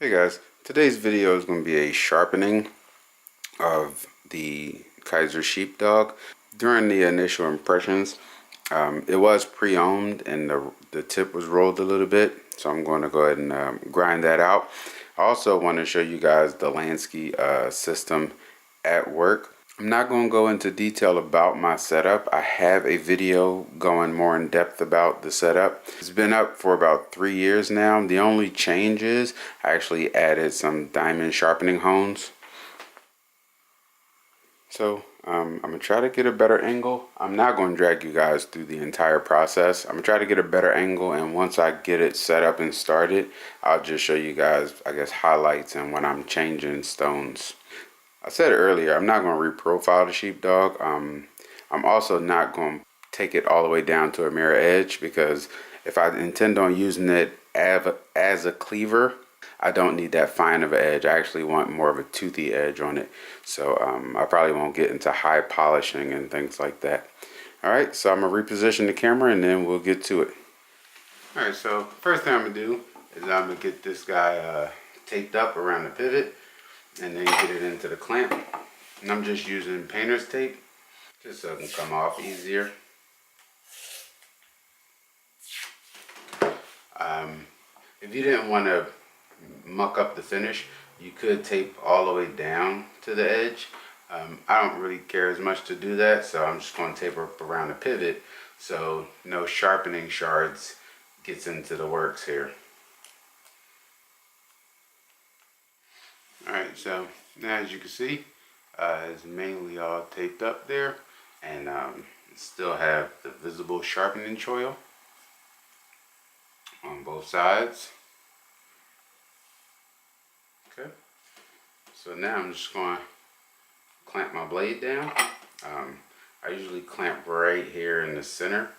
Hey guys, today's video is going to be a sharpening of the Kizer Sheepdog. During the initial impressions, it was pre-owned and the tip was rolled a little bit, so I'm going to go ahead and grind that out. I also want to show you guys the Lansky system at work. I'm not going to go into detail about my setup. I have a video going more in depth about the setup. It's been up for about 3 years now. The only change is I actually added some diamond sharpening hones. So I'm going to try to get a better angle. I'm not going to drag you guys through the entire process. I'm going to try to get a better angle, and once I get it set up and started, I'll just show you guys, I guess, highlights and when I'm changing stones. I said earlier, I'm not going to reprofile the sheepdog. I'm also not going to take it all the way down to a mirror edge, because if I intend on using it as a cleaver, I don't need that fine of an edge. I actually want more of a toothy edge on it. So I probably won't get into high polishing and things like that. Alright, so I'm going to reposition the camera and then we'll get to it. Alright, so first thing I'm going to do is I'm going to get this guy taped up around the pivot, and then get it into the clamp. And I'm just using painter's tape just so it can come off easier. If you didn't want to muck up the finish, you could tape all the way down to the edge. I don't really care as much to do that, so I'm just going to tape up around the pivot so no sharpening shards gets into the works here. Alright, so now as you can see, it's mainly all taped up there, and still have the visible sharpening choil on both sides. Okay, so now I'm just going to clamp my blade down. I usually clamp right here in the center,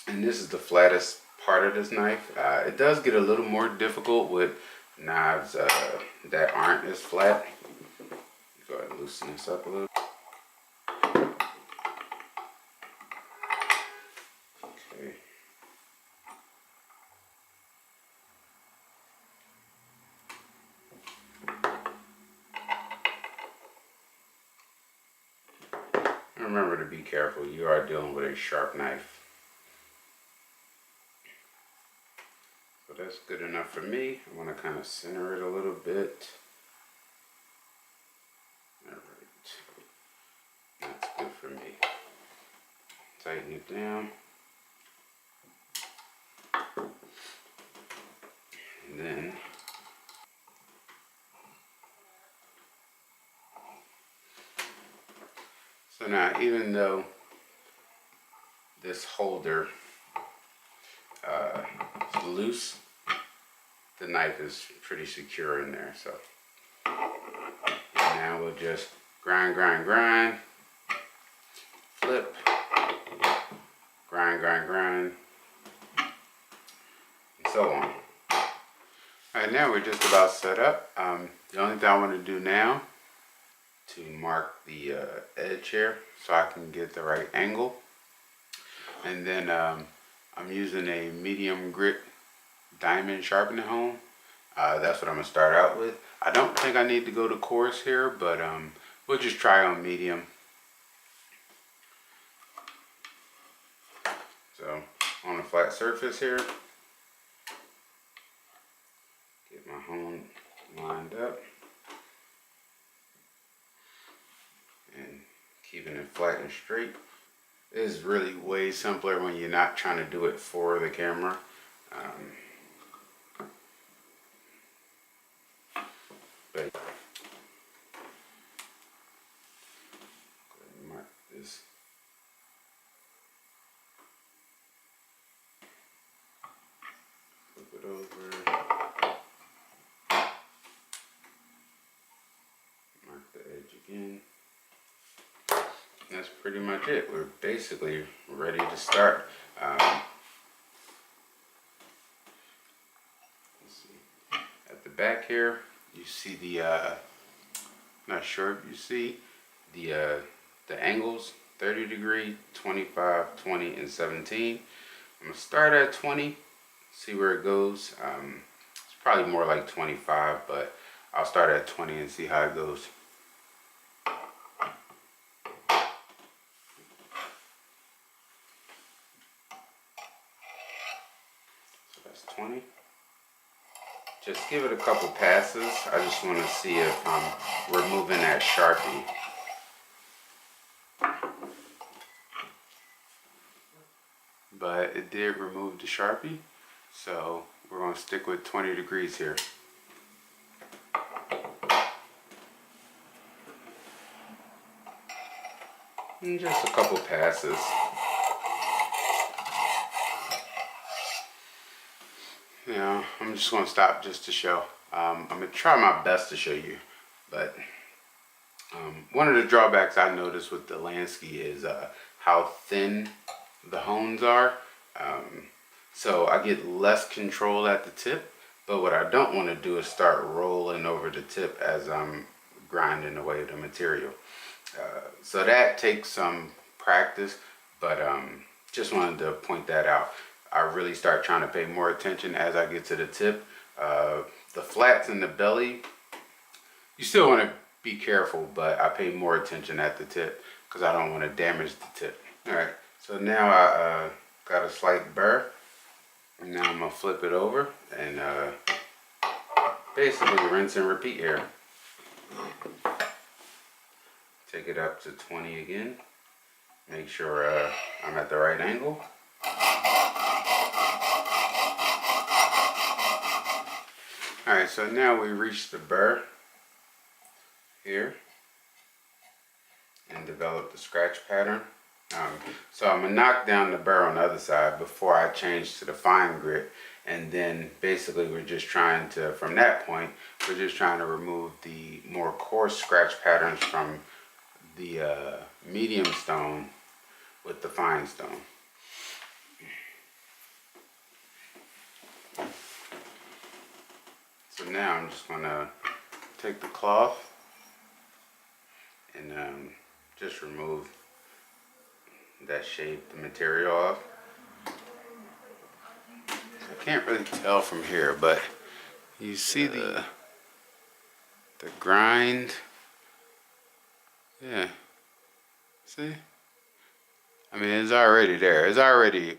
and this is the flattest part of this knife. It does get a little more difficult with knives that aren't as flat. Go ahead and loosen this up a little. Okay. Remember to be careful. You are dealing with a sharp knife. So that's good enough for me. I want to kind of center it a little bit. Alright. That's good for me. Tighten it down. And then so now, even though this holder is loose, the knife is pretty secure in there. So now we'll just grind, flip, grind, and so on. Alright, now we're just about set up. The only thing I want to do now to mark the edge here so I can get the right angle. And then I'm using a medium grit diamond sharpening hone. That's what I'm going to start out with. I don't think I need to go to coarse here, but we'll just try on medium. So on a flat surface here, get my hone lined up and keeping it flat and straight. It is really way simpler when you're not trying to do it for the camera. But go ahead and mark this. Flip it over. Mark the edge again. That's pretty much it. We're basically ready to start. Let's see. At the back here, you see the not sure if you see the angles: 30 degree, 25, 20, and 17. I'm gonna start at 20, see where it goes. It's probably more like 25, but I'll start at 20 and see how it goes. So that's 20. Just give it a couple passes. I just want to see if I'm removing that Sharpie. But it did remove the Sharpie, so we're going to stick with 20 degrees here. And just a couple passes. You know, I'm just going to stop just to show. I'm going to try my best to show you, but one of the drawbacks I noticed with the Lansky is how thin the hones are. So I get less control at the tip, but what I don't want to do is start rolling over the tip as I'm grinding away the material. So that takes some practice, but just wanted to point that out. I really start trying to pay more attention as I get to the tip. The flats and the belly, you still want to be careful, but I pay more attention at the tip because I don't want to damage the tip. Alright, so now I got a slight burr, and now I'm going to flip it over and basically rinse and repeat here. Take it up to 20 again. Make sure I'm at the right angle. Alright, so now we reach the burr here and develop the scratch pattern. So I'm going to knock down the burr on the other side before I change to the fine grit, and then basically we're just trying to, from that point, we're just trying to remove the more coarse scratch patterns from the medium stone with the fine stone. So now I'm just going to take the cloth and just remove that shape, the material off. I can't really tell from here, but you see the grind. Yeah, see? I mean, it's already there. It's already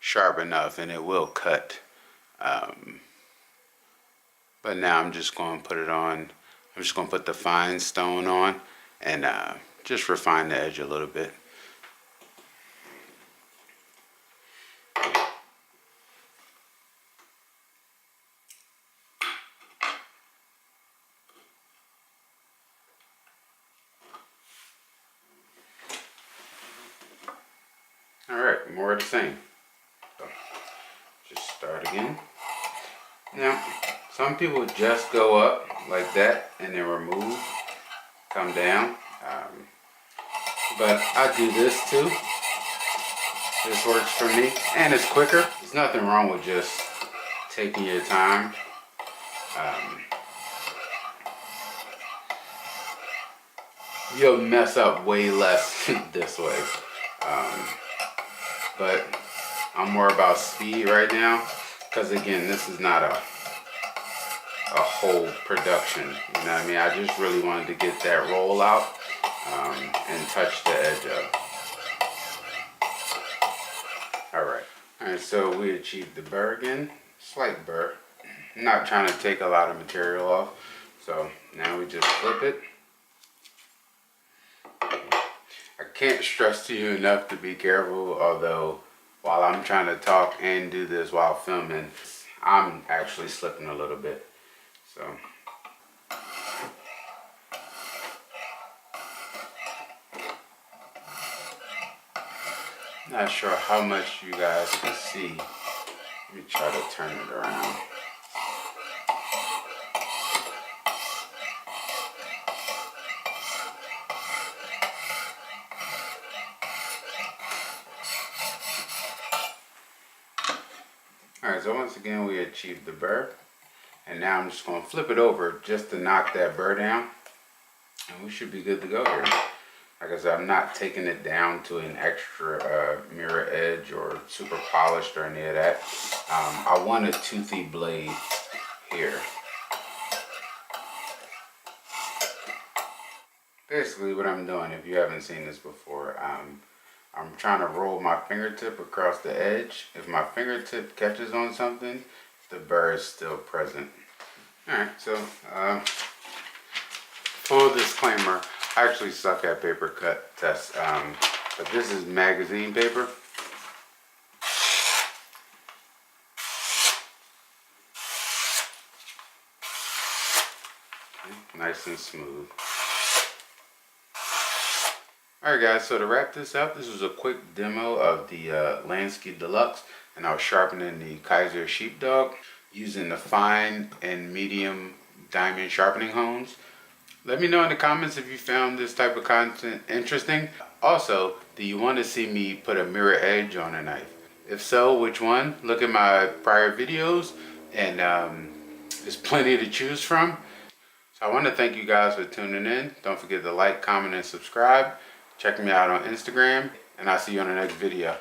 sharp enough, and it will cut. But now I'm just going to put it on. I'm just going to put the fine stone on and just refine the edge a little bit. Alright, more of the same. So, just start again. Now, some people just go up like that and then remove, come down. But I do this too. This works for me, and it's quicker. There's nothing wrong with just taking your time. You'll mess up way less this way. But I'm more about speed right now, because again, this is not a whole production, you know what I mean? I just really wanted to get that roll out and touch the edge up. Alright, so we achieved the burr again, slight burr. I'm not trying to take a lot of material off, so now we just flip it. I can't stress to you enough to be careful, although while I'm trying to talk and do this while filming, I'm actually slipping a little bit. So not sure how much you guys can see. Let me try to turn it around. Alright, so once again we achieved the burr, and now I'm just going to flip it over just to knock that burr down, and we should be good to go here. Like I said, I'm not taking it down to an extra mirror edge or super polished or any of that. I want a toothy blade here. Basically what I'm doing, if you haven't seen this before, I'm trying to roll my fingertip across the edge. If my fingertip catches on something, the burr is still present. Alright, so full disclaimer, I actually suck at paper cut tests, but this is magazine paper. Okay, nice and smooth. Alright guys, so to wrap this up, this was a quick demo of the Lansky Deluxe, and I was sharpening the Kizer Sheepdog using the fine and medium diamond sharpening hones. Let me know in the comments if you found this type of content interesting. Also, do you want to see me put a mirror edge on a knife? If so, which one? Look at my prior videos, and there's plenty to choose from. So I want to thank you guys for tuning in. Don't forget to like, comment, and subscribe. Check me out on Instagram, and I'll see you on the next video.